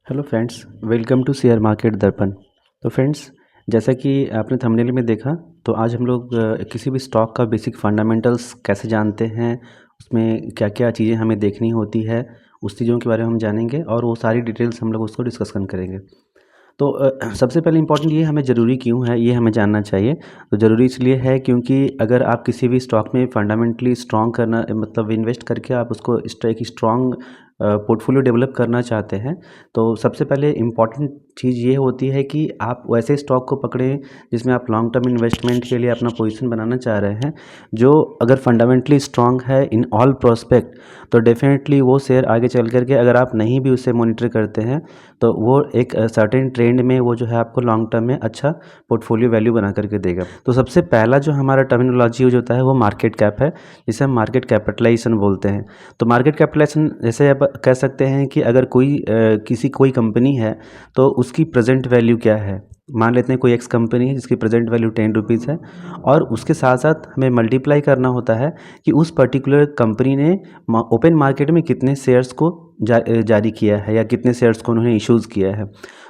Hello friends, welcome to share market Darpan. तो friends, जैसा कि आपने थंबनेल में देखा, तो आज हम लोग किसी भी स्टॉक का बेसिक फंडामेंटल्स कैसे जानते हैं, उसमें क्या क्या चीज़ें हमें देखनी होती है, उस चीज़ों के बारे में हम जानेंगे और वो सारी डिटेल्स हम लोग उसको डिस्कशन करेंगे। तो सबसे पहले इम्पॉर्टेंट ये हमें ज़रूरी क्यों है, ये हमें जानना चाहिए। तो ज़रूरी इसलिए है क्योंकि अगर आप किसी भी स्टॉक में फंडामेंटली स्ट्रॉन्ग करना मतलब इन्वेस्ट करके आप उसको एक स्ट्रॉन्ग पोर्टफोलियो डेवलप करना चाहते हैं, तो सबसे पहले इम्पॉर्टेंट चीज़ ये होती है कि आप वैसे स्टॉक को पकड़ें जिसमें आप लॉन्ग टर्म इन्वेस्टमेंट के लिए अपना पोजीशन बनाना चाह रहे हैं, जो अगर फंडामेंटली स्ट्रॉन्ग है इन ऑल प्रोस्पेक्ट, तो डेफिनेटली वो शेयर आगे चल कर के अगर आप नहीं भी उसे मॉनिटर करते हैं, तो वो एक सर्टेन ट्रेंड में वो जो है आपको लॉन्ग टर्म में अच्छा पोर्टफोलियो वैल्यू बना करके देगा। तो सबसे पहला जो हमारा टर्मिनोलॉजी यूज होता है वो मार्केट कैप है, जिसे हम मार्केट कैपिटलाइजेशन बोलते हैं। तो मार्केट कैपिटलाइजेशन जैसे आप कह सकते हैं कि अगर कोई कंपनी है, तो उसकी प्रेजेंट वैल्यू क्या है। मान लेते हैं कोई एक्स कंपनी है जिसकी प्रेजेंट वैल्यू 10 रुपीज़ है, और उसके साथ साथ हमें मल्टीप्लाई करना होता है कि उस पर्टिकुलर कंपनी ने ओपन मार्केट में कितने शेयर्स को जारी किया है या कितने शेयर्स को उन्होंने इश्यूज़ किया है।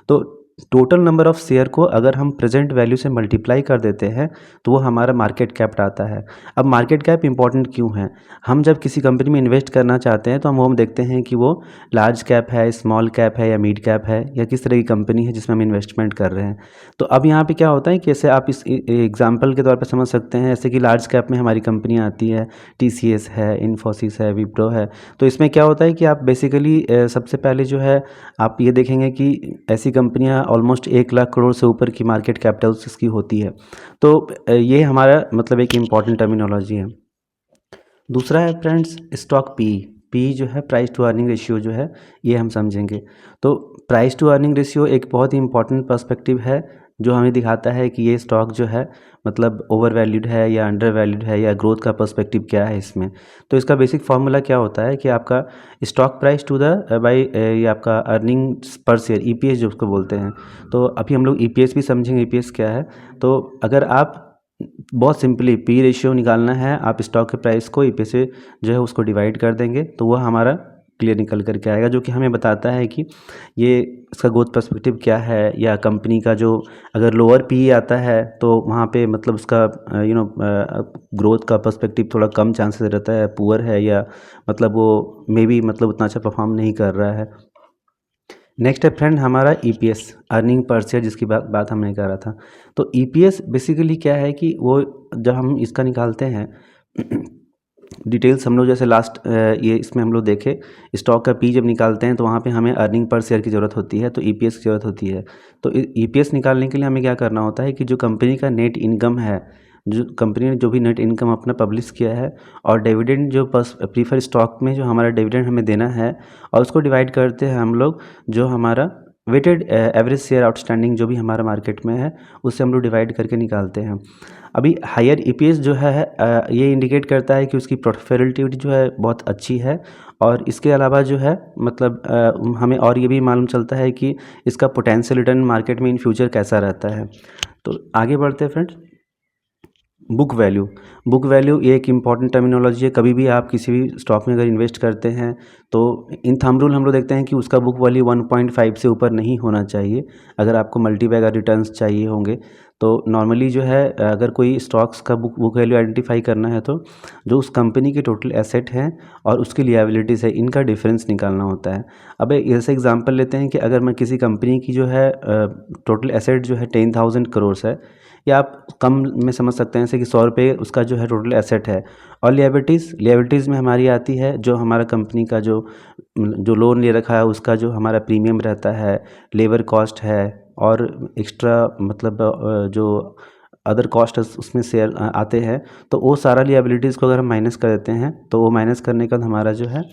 तो टोटल नंबर ऑफ़ शेयर को अगर हम प्रेजेंट वैल्यू से मल्टीप्लाई कर देते हैं, तो वो हमारा मार्केट कैप आता है। अब मार्केट कैप इंपॉर्टेंट क्यों है? हम जब किसी कंपनी में इन्वेस्ट करना चाहते हैं, तो हम देखते हैं कि वो लार्ज कैप है, स्मॉल कैप है या मिड कैप है, या किस तरह की कंपनी है जिसमें हम इन्वेस्टमेंट कर रहे हैं। तो अब यहाँ पे क्या होता है कि जैसे आप इस एग्जाम्पल के तौर पे समझ सकते हैं, जैसे कि लार्ज कैप में हमारी कंपनियाँ आती है, टीसीएस है, इन्फोसिस है, विप्रो है। तो इसमें क्या होता है कि आप बेसिकली सबसे पहले जो है आप ये देखेंगे कि ऐसी कंपनियां ऑलमोस्ट 1 लाख करोड़ से ऊपर की मार्केट कैपिटल्स इसकी होती है। तो ये हमारा मतलब एक इम्पॉर्टेंट टर्मिनोलॉजी है। दूसरा है फ्रेंड्स स्टॉक पी जो है प्राइस टू अर्निंग रेशियो जो है, ये हम समझेंगे। तो प्राइस टू अर्निंग रेशियो एक बहुत ही इंपॉर्टेंट पर्सपेक्टिव है, जो हमें दिखाता है कि ये स्टॉक जो है मतलब ओवर वैल्यूड है या अंडर वैल्यूड है, या ग्रोथ का पर्सपेक्टिव क्या है इसमें। तो इसका बेसिक फार्मूला क्या होता है कि आपका stock price to the by ये आपका अर्निंग्स पर शेयर, ईपीएस जो उसको बोलते हैं। तो अभी हम लोग ईपीएस भी समझेंगे, ईपीएस क्या है। तो अगर आप बहुत सिंपली पी रेशियो निकालना है, आप स्टॉक के प्राइस को ईपी से जो है उसको डिवाइड कर देंगे, तो वह हमारा क्लियर निकल करके आएगा, जो कि हमें बताता है कि ये इसका ग्रोथ पर्सपेक्टिव क्या है, या कंपनी का जो अगर लोअर पी आता है तो वहाँ पे मतलब उसका ग्रोथ का पर्सपेक्टिव थोड़ा कम चांसेस रहता है, पुअर है, या मतलब वो मे बी मतलब उतना अच्छा परफॉर्म नहीं कर रहा है। नेक्स्ट है फ्रेंड हमारा ईपीएस, अर्निंग पर शेयर, जिसकी बात हमने करा था। तो ईपीएस बेसिकली क्या है कि वो जब हम इसका निकालते हैं डिटेल्स हम लोग जैसे लास्ट ये इसमें हम लोग देखे, स्टॉक का पी जब निकालते हैं तो वहाँ पे हमें अर्निंग पर शेयर की ज़रूरत होती है, तो ईपीएस की ज़रूरत होती है। तो ईपीएस निकालने के लिए हमें क्या करना होता है कि जो कंपनी का नेट इनकम है, जो कंपनी ने जो भी नेट इनकम अपना पब्लिश किया है, और डिविडेंड जो प्रीफर स्टॉक में जो हमारा डिविडेंड हमें देना है, और उसको डिवाइड करते हैं हम लोग जो हमारा वेटेड एवरेज शेयर आउटस्टैंडिंग जो भी हमारा मार्केट में है, उससे हम लोग डिवाइड करके निकालते हैं। अभी हायर ईपीएस जो है ये इंडिकेट करता है कि उसकी प्रॉफिटेबिलिटी जो है बहुत अच्छी है, और इसके अलावा जो है मतलब हमें और ये भी मालूम चलता है कि इसका पोटेंशियल रिटर्न मार्केट में इन फ्यूचर कैसा रहता है। तो आगे बढ़ते हैं फ्रेंड्स। बुक वैल्यू ये एक इम्पॉर्टेंट टर्मिनोलॉजी है। कभी भी आप किसी भी स्टॉक में अगर इन्वेस्ट करते हैं, तो इन थंब रूल हम लोग देखते हैं कि उसका बुक वैल्यू 1.5 से ऊपर नहीं होना चाहिए, अगर आपको मल्टी बैगर रिटर्न्स चाहिए होंगे। तो नॉर्मली जो है अगर कोई स्टॉक्स का बुक वैल्यू आइडेंटिफाई करना है, तो जो उस कंपनी के टोटल एसेट हैं और उसकी लिएबिलिटीज़ है, इनका डिफरेंस निकालना होता है। अब जैसे एग्जांपल लेते हैं कि अगर मैं किसी कंपनी की जो है टोटल एसेट जो है 10,000 करोड़ है, या आप कम में समझ सकते हैं जैसे कि 100 रुपये उसका जो है टोटल एसेट है, और लिएबिलिटीज़ में हमारी आती है जो हमारा कंपनी का जो जो लोन ले रखा है उसका जो हमारा प्रीमियम रहता है, लेबर कॉस्ट है, और एक्स्ट्रा मतलब जो अदर कॉस्ट उसमें शेयर आते हैं। तो वो सारा लिएबिलिटीज़ को अगर हम माइनस कर देते हैं, तो वो माइनस करने का हमारा जो है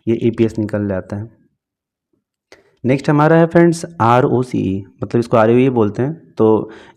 ये ईपीएस निकल जाता है। नेक्स्ट हमारा है फ्रेंड्स ROCE, मतलब इसको ROE बोलते हैं। तो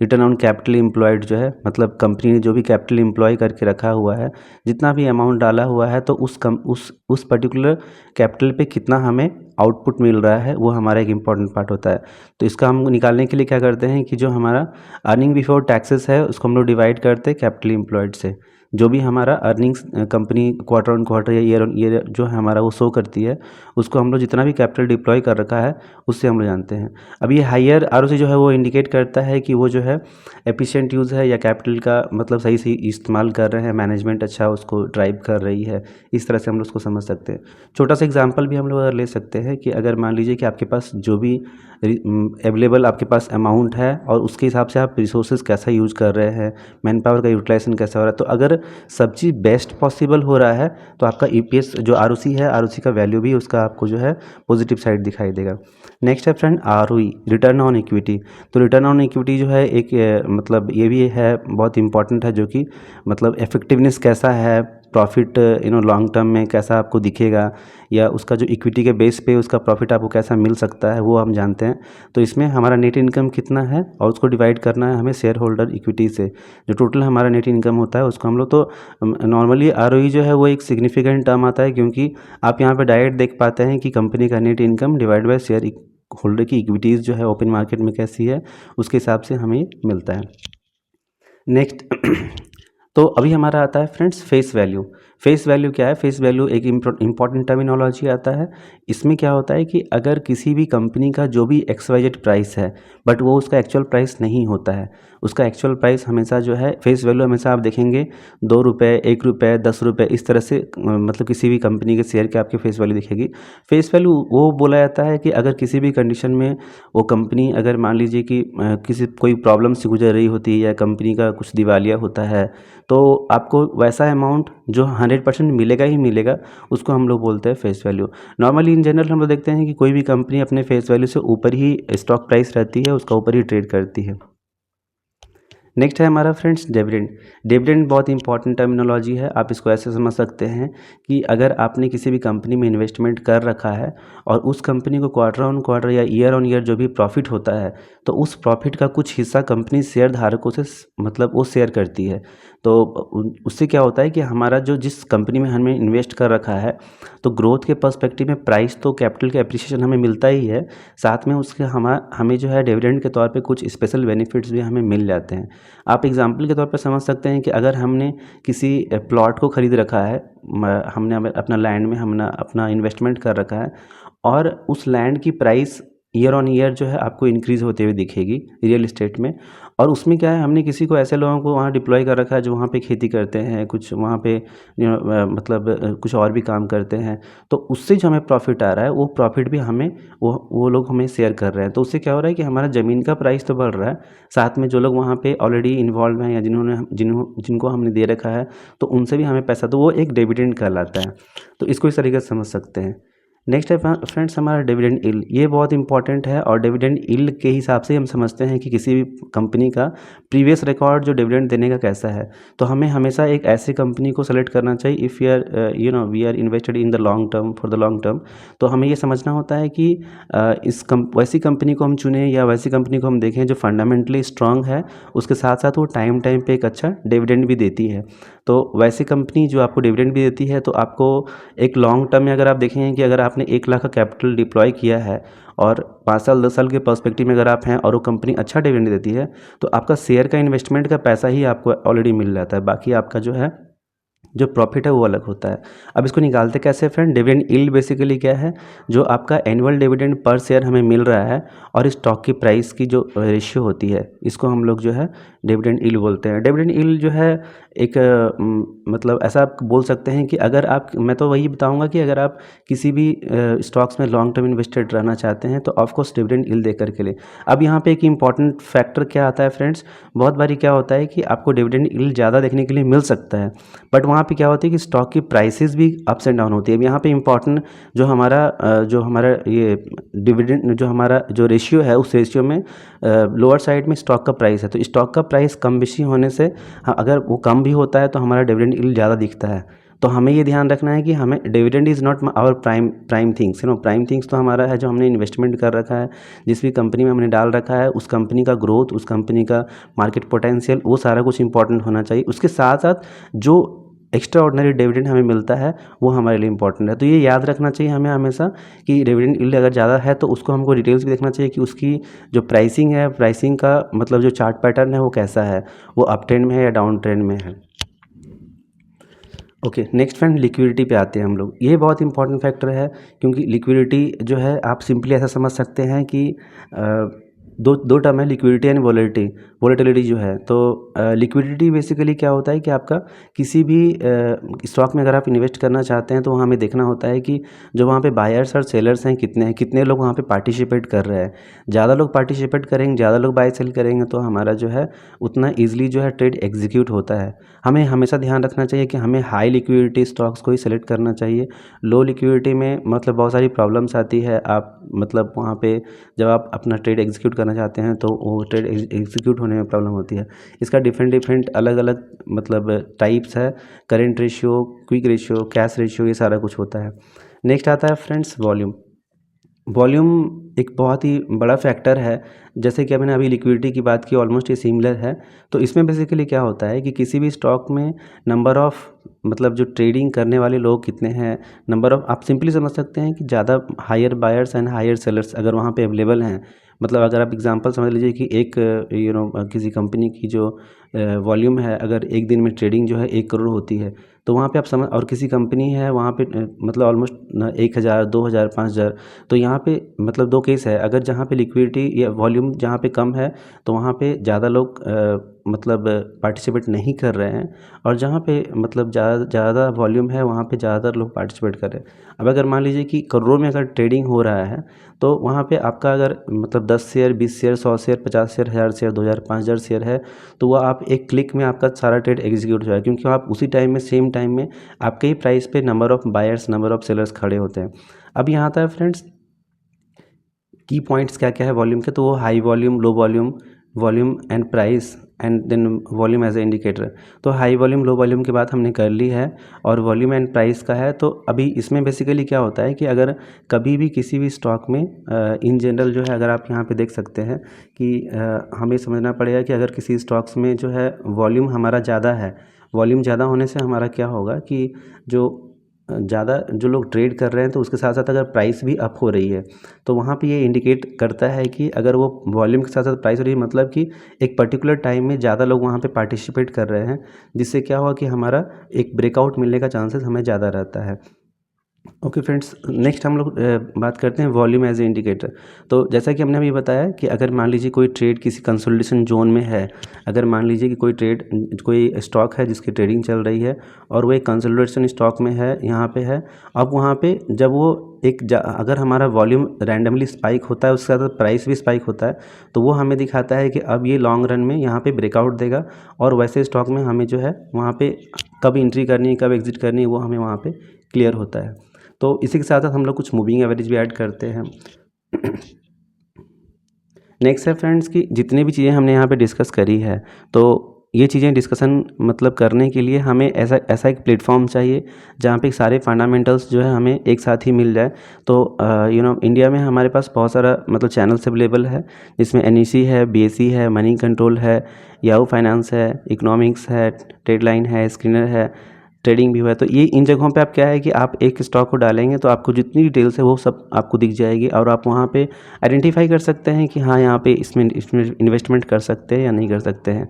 रिटर्न ऑन कैपिटल एम्प्लॉयड जो है, मतलब कंपनी ने जो भी कैपिटल एम्प्लॉय करके रखा हुआ है, जितना भी अमाउंट डाला हुआ है, तो उस पर्टिकुलर कैपिटल पे कितना हमें आउटपुट मिल रहा है, वो हमारा एक इम्पॉर्टेंट पार्ट होता है। तो इसका हम निकालने के लिए क्या करते हैं कि जो हमारा अर्निंग बिफोर टैक्सेस है, उसको हम लोग डिवाइड करते हैं कैपिटल एम्प्लॉयड से। जो भी हमारा earnings company quarter on quarter या ईयर ऑन ईयर जो है हमारा वो शो करती है, उसको हम लोग जितना भी कैपिटल डिप्लॉय कर रखा है उससे हम लोग जानते हैं। अब ये हायर आरओसी जो है वो इंडिकेट करता है कि वो जो है एफिशिएंट यूज़ है या कैपिटल का मतलब सही से इस्तेमाल कर रहे हैं, मैनेजमेंट अच्छा उसको ड्राइव कर रही है। इस तरह से हम लोग उसको समझ सकते हैं। छोटा सा एग्जांपल भी हम लोग अगर ले सकते हैं कि अगर मान लीजिए कि आपके पास जो भी अवेलेबल आपके पास अमाउंट है और उसके हिसाब से आप रिसोर्सेज कैसा यूज़ कर रहे हैं, मैन पावर का यूटिलाइजेशन कैसा हो रहा है, तो अगर सब चीज़ बेस्ट पॉसिबल हो रहा है तो आपका ईपीएस जो आरओसी है, आरओसी का वैल्यू भी उसका आपको जो है पॉजिटिव साइड दिखाई देगा। नेक्स्ट है friend ROE, return on equity. तो रिटर्न ऑन इक्विटी जो है एक मतलब ये भी है बहुत इंपॉर्टेंट है, जो कि मतलब इफेक्टिवनेस कैसा है, प्रॉफिट लॉन्ग टर्म में कैसा आपको दिखेगा, या उसका जो इक्विटी के बेस पे उसका प्रॉफिट आपको कैसा मिल सकता है वो हम जानते हैं। तो इसमें हमारा नेट इनकम कितना है और उसको डिवाइड करना है हमें शेयर होल्डर इक्विटी से, जो टोटल हमारा नेट इनकम होता है उसको हम लोग तो नॉर्मली आरओई जो है वो एक सिग्निफिकेंट टर्म आता है, क्योंकि आप यहाँ पे डायरेक्ट देख पाते हैं कि कंपनी का net income divide by share holder की इक्विटीज़ जो है ओपन मार्केट में कैसी है उसके हिसाब से हमें मिलता है। नेक्स्ट तो अभी हमारा आता है friends face value. Face value क्या है? फेस वैल्यू एक इम्पॉर्टेंट टर्मिनोलॉजी आता है। इसमें क्या होता है कि अगर किसी भी कंपनी का जो भी एक्सवाइजेड प्राइस है बट वो उसका एक्चुअल प्राइस नहीं होता है, उसका एक्चुअल प्राइस हमेशा जो है फेस वैल्यू हमेशा आप देखेंगे 2 रुपये, 1 रुपये, 10 रुपये इस तरह से मतलब किसी भी कंपनी के शेयर के आपके फेस वैल्यू दिखेगी। फेस वैल्यू वो बोला जाता है कि अगर किसी भी कंडीशन में वो कंपनी अगर मान लीजिए कि किसी कोई प्रॉब्लम से गुजर रही होती है या कंपनी का कुछ दिवालिया होता है, तो आपको वैसा अमाउंट जो 100% मिलेगा ही मिलेगा, उसको हम लोग बोलते हैं face value. Normally in general हम लोग देखते हैं कि कोई भी कंपनी अपने फेस वैल्यू से ऊपर ही स्टॉक प्राइस रहती है, उसका ऊपर ही ट्रेड करती है। नेक्स्ट है हमारा फ्रेंड्स डिविडेंड। डिविडेंड बहुत इंपॉर्टेंट टर्मिनोलॉजी है। आप इसको ऐसे समझ सकते हैं कि अगर आपने किसी भी कंपनी में इन्वेस्टमेंट कर रखा है और उस कंपनी को क्वार्टर ऑन क्वार्टर या ईयर ऑन ईयर जो भी प्रॉफिट होता है, तो उस प्रॉफिट का कुछ हिस्सा कंपनी शेयर धारकों से मतलब वो शेयर करती है। तो उससे क्या होता है कि हमारा जो जिस कंपनी में हमने इन्वेस्ट कर रखा है, तो ग्रोथ के पर्सपेक्टिव में प्राइस तो कैपिटल का एप्रिसिएशन हमें मिलता ही है, साथ में उसके हमें जो है डिविडेंड के तौर पे कुछ स्पेशल बेनिफिट्स भी हमें मिल जाते हैं। आप एग्जाम्पल के तौर पर समझ सकते हैं कि अगर हमने किसी प्लॉट को ख़रीद रखा है, हमने अपना लैंड में हमने अपना इन्वेस्टमेंट कर रखा है और उस लैंड की प्राइस ईयर ऑन ईयर जो है आपको इंक्रीज़ होते हुए दिखेगी रियल इस्टेट में, और उसमें क्या है हमने किसी को ऐसे लोगों को वहाँ डिप्लॉय कर रखा है जो वहाँ पे खेती करते हैं, कुछ वहाँ पे मतलब कुछ और भी काम करते हैं, तो उससे जो हमें प्रॉफिट आ रहा है वो प्रॉफिट भी हमें वो लोग हमें शेयर कर रहे हैं। तो उससे क्या हो रहा है कि हमारा ज़मीन का प्राइस तो बढ़ रहा है, साथ में जो लोग वहाँ पे ऑलरेडी इन्वॉल्व हैं या जिनको हमने दे रखा है, तो उनसे भी हमें पैसा, तो वो एक डिविडेंड कहलाता है। तो इसको इस तरीके से समझ सकते हैं। नेक्स्ट है फ्रेंड्स हमारा डिविडेंड यील्ड। ये बहुत इंपॉर्टेंट है और डिविडेंड यील्ड के हिसाब से हम समझते हैं कि किसी भी कंपनी का प्रीवियस रिकॉर्ड जो डिविडेंड देने का कैसा है। तो हमें हमेशा एक ऐसी कंपनी को सेलेक्ट करना चाहिए if we are invested in the long term, for the long term. तो हमें ये समझना होता है कि वैसी कंपनी को हम चुनें या वैसी कंपनी को हम देखें जो फंडामेंटली स्ट्रांग है, उसके साथ साथ वो टाइम टाइम पे एक अच्छा डिविडेंड भी देती है। तो वैसी कंपनी जो आपको डिविडेंड भी देती है, तो आपको एक लॉन्ग टर्म में अगर आप देखें कि अगर आपने 1 लाख का कैपिटल डिप्लॉय किया है और 5 साल 10 साल के पर्सपेक्टिव में अगर आप हैं और वो कंपनी अच्छा डिविडेंड देती है, तो आपका शेयर का इन्वेस्टमेंट का पैसा ही आपको ऑलरेडी मिल जाता है, बाकी आपका जो है जो प्रॉफिट है वो अलग होता है। अब इसको निकालते कैसे फ्रेंड? डिविडेंड यील्ड बेसिकली क्या है? जो आपका एनुअल डिविडेंड पर शेयर हमें मिल रहा है और स्टॉक की प्राइस की जो रेशियो होती है, इसको हम लोग जो है डिविडेंड यील्ड बोलते हैं। डिविडेंड यील्ड जो है एक मतलब ऐसा आप बोल सकते हैं कि अगर आप, मैं तो वही बताऊंगा कि अगर आप किसी भी स्टॉक्स में लॉन्ग टर्म इन्वेस्टेड रहना चाहते हैं तो ऑफकोर्स डिविडेंड यील्ड दे करके ले। अब यहाँ पे एक इंपॉर्टेंट फैक्टर क्या आता है फ्रेंड्स, बहुत बारी क्या होता है कि आपको डिविडेंड यील्ड ज़्यादा देखने के लिए मिल सकता है, बट वहाँ पे क्या होती है कि स्टॉक की प्राइसेस भी अप्स एंड डाउन होती है। अब यहाँ पे इंपॉर्टेंट जो हमारा ये डिविडेंड जो हमारा जो रेशियो है, उस रेशियो में लोअर साइड में स्टॉक का प्राइस है, तो स्टॉक का प्राइस कम बेशी होने से अगर वो कम भी होता है तो हमारा डिविडेंड यील्ड ज़्यादा दिखता है। तो हमें ये ध्यान रखना है कि हमें dividend is not our prime things, prime things तो हमारा है जो हमने इन्वेस्टमेंट कर रखा है, जिस भी कंपनी में हमने डाल रखा है, उस कंपनी का ग्रोथ, उस कंपनी का मार्केट पोटेंशियल, वो सारा कुछ इंपॉर्टेंट होना चाहिए। उसके साथ साथ जो एक्स्ट्रा ऑर्डिनरी डिविडेंड हमें मिलता है वो हमारे लिए इंपॉर्टेंट है। तो ये याद रखना चाहिए हमें हमेशा कि डिविडेंड यील्ड अगर ज़्यादा है तो उसको हमको डिटेल्स भी देखना चाहिए कि उसकी जो प्राइसिंग है, प्राइसिंग का मतलब जो चार्ट पैटर्न है वो कैसा है, वो अप ट्रेंड में है या डाउन ट्रेंड में है। ओके, नेक्स्ट फ्रेंड लिक्विडिटी पे आते हैं हम लोग। ये बहुत इंपॉर्टेंट फैक्टर है, क्योंकि लिक्विडिटी जो है आप सिंपली ऐसा समझ सकते हैं कि दो दो टर्म है, लिक्विडिटी एंड वोलेटिलिटी। वोलेटिलिटी जो है तो लिक्विडिटी बेसिकली क्या होता है कि आपका किसी भी स्टॉक में अगर आप इन्वेस्ट करना चाहते हैं तो वहाँ हमें देखना होता है कि जो वहाँ पे बायर्स और सेलर्स हैं कितने लोग वहाँ पे पार्टिसिपेट कर रहे हैं। ज़्यादा लोग पार्टिसिपेट करेंगे, ज़्यादा लोग बाय सेल करेंगे तो हमारा जो है उतना ईजिली जो है ट्रेड एग्जीक्यूट होता है। हमें हमेशा ध्यान रखना चाहिए कि हमें हाई लिक्विडिटी स्टॉक्स को ही सेलेक्ट करना चाहिए। लो लिक्विडिटी में मतलब बहुत सारी प्रॉब्लम्स आती है। आप मतलब वहाँ पे जब आप अपना ट्रेड एग्जीक्यूट करना चाहते हैं तो वो ट्रेड एग्जीक्यूट होने में प्रॉब्लम होती है। इसका डिफरेंट अलग अलग मतलब टाइप्स है। Current ratio, quick ratio, cash ratio, ये सारा कुछ होता है। नेक्स्ट आता है फ्रेंड्स वॉल्यूम। वॉल्यूम एक बहुत ही बड़ा फैक्टर है। जैसे कि मैंने अभी लिक्विडिटी की बात की, ऑलमोस्ट ये सिमिलर है। तो इसमें बेसिकली क्या होता है कि किसी भी स्टॉक में नंबर ऑफ़ मतलब जो ट्रेडिंग करने वाले लोग कितने हैं, नंबर ऑफ़ आप सिंपली समझ सकते हैं कि ज़्यादा higher buyers and higher sellers अगर वहाँ पे अवेलेबल हैं। मतलब अगर आप एग्जांपल समझ लीजिए कि एक किसी कंपनी की जो वॉल्यूम है, अगर एक दिन में ट्रेडिंग जो है 1 करोड़ होती है, तो वहाँ पे आप समझ, और किसी कंपनी है वहाँ पे मतलब ऑलमोस्ट 1000, 2000, 5000। तो यहाँ पे मतलब दो केस है। अगर जहाँ पे लिक्विडिटी या वॉल्यूम जहाँ पे कम है तो वहाँ पे ज़्यादा लोग मतलब पार्टिसिपेट नहीं कर रहे हैं, और जहाँ पे मतलब ज़्यादा वॉल्यूम है वहाँ पे ज़्यादातर लोग पार्टिसिपेट कर रहे हैं। अब अगर मान लीजिए कि करोड़ों में अगर ट्रेडिंग हो रहा है तो वहाँ पे आपका अगर मतलब 10 share, 20 share, 100 share, 50 share, 1000 share, 2000, 5000 share है, तो वो आप एक क्लिक में आपका सारा ट्रेड एग्जीक्यूट हो जाएगा, क्योंकि आप उसी टाइम में सेम टाइम में आपके ही प्राइस पे number of buyers, number of sellers खड़े होते हैं। अब यहाँ आता है फ्रेंड्स की पॉइंट्स क्या क्या है वॉल्यूम के। तो वो high volume, low volume, volume and price, and then volume as a indicator. तो हाई वॉल्यूम, लो वॉल्यूम की बात हमने कर ली है, और वॉल्यूम एंड प्राइस का है। तो अभी इसमें बेसिकली क्या होता है कि अगर कभी भी किसी भी स्टॉक में इन जनरल जो है, अगर आप यहाँ पे देख सकते हैं कि हमें समझना पड़ेगा कि अगर किसी स्टॉक्स में जो है वॉल्यूम हमारा ज़्यादा है, वॉल्यूम ज़्यादा होने से हमारा क्या होगा कि जो ज़्यादा जो लोग ट्रेड कर रहे हैं तो उसके साथ साथ अगर प्राइस भी अप हो रही है तो वहाँ पे ये इंडिकेट करता है कि अगर वो वॉल्यूम के साथ साथ प्राइस हो रही है, मतलब कि एक पर्टिकुलर टाइम में ज़्यादा लोग वहाँ पे पार्टिसिपेट कर रहे हैं, जिससे क्या हुआ कि हमारा एक ब्रेकआउट मिलने का चांसेस हमें ज़्यादा रहता है। ओके फ्रेंड्स, नेक्स्ट हम लोग बात करते हैं वॉल्यूम एज ए इंडिकेटर। तो जैसा कि हमने अभी बताया कि अगर मान लीजिए कोई ट्रेड किसी कंसोलिडेशन जोन में है, अगर मान लीजिए कि कोई स्टॉक है जिसकी ट्रेडिंग चल रही है और वो एक कंसोलिडेशन स्टॉक में है, यहाँ पे है। अब वहाँ पे जब वो अगर हमारा वॉल्यूम रैंडमली स्पाइक होता है, उसके साथ प्राइस भी स्पाइक होता है, तो वो हमें दिखाता है कि अब ये लॉन्ग रन में यहाँ पे ब्रेकआउट देगा, और वैसे स्टॉक में हमें जो है वहाँ पे कब एंट्री करनी है, कब एग्जिट करनी है, वो हमें वहाँ पे क्लियर होता है। तो इसी के साथ साथ हम लोग कुछ मूविंग एवरेज भी ऐड करते हैं। नेक्स्ट है फ्रेंड्स कि जितनी भी चीज़ें हमने यहाँ पे डिस्कस करी है, तो ये चीज़ें डिस्कशन मतलब करने के लिए हमें ऐसा एक प्लेटफॉर्म चाहिए जहाँ पे सारे फंडामेंटल्स जो है हमें एक साथ ही मिल जाए। तो इंडिया में हमारे पास बहुत सारा मतलब चैनल्स अवेलेबल है, जिसमें NEC है, BSE है, मनी कंट्रोल है, याहू फाइनेंस है, इकोनॉमिक्स है, ट्रेडलाइन है, स्क्रीनर है, ट्रेडिंग भी हुआ है। तो ये इन जगहों पे आप क्या है कि आप एक स्टॉक को डालेंगे तो आपको जितनी डिटेल्स है वो सब आपको दिख जाएगी, और आप वहाँ पे आइडेंटिफाई कर सकते हैं कि हाँ यहाँ पे इसमें इन्वेस्टमेंट कर सकते हैं या नहीं कर सकते हैं।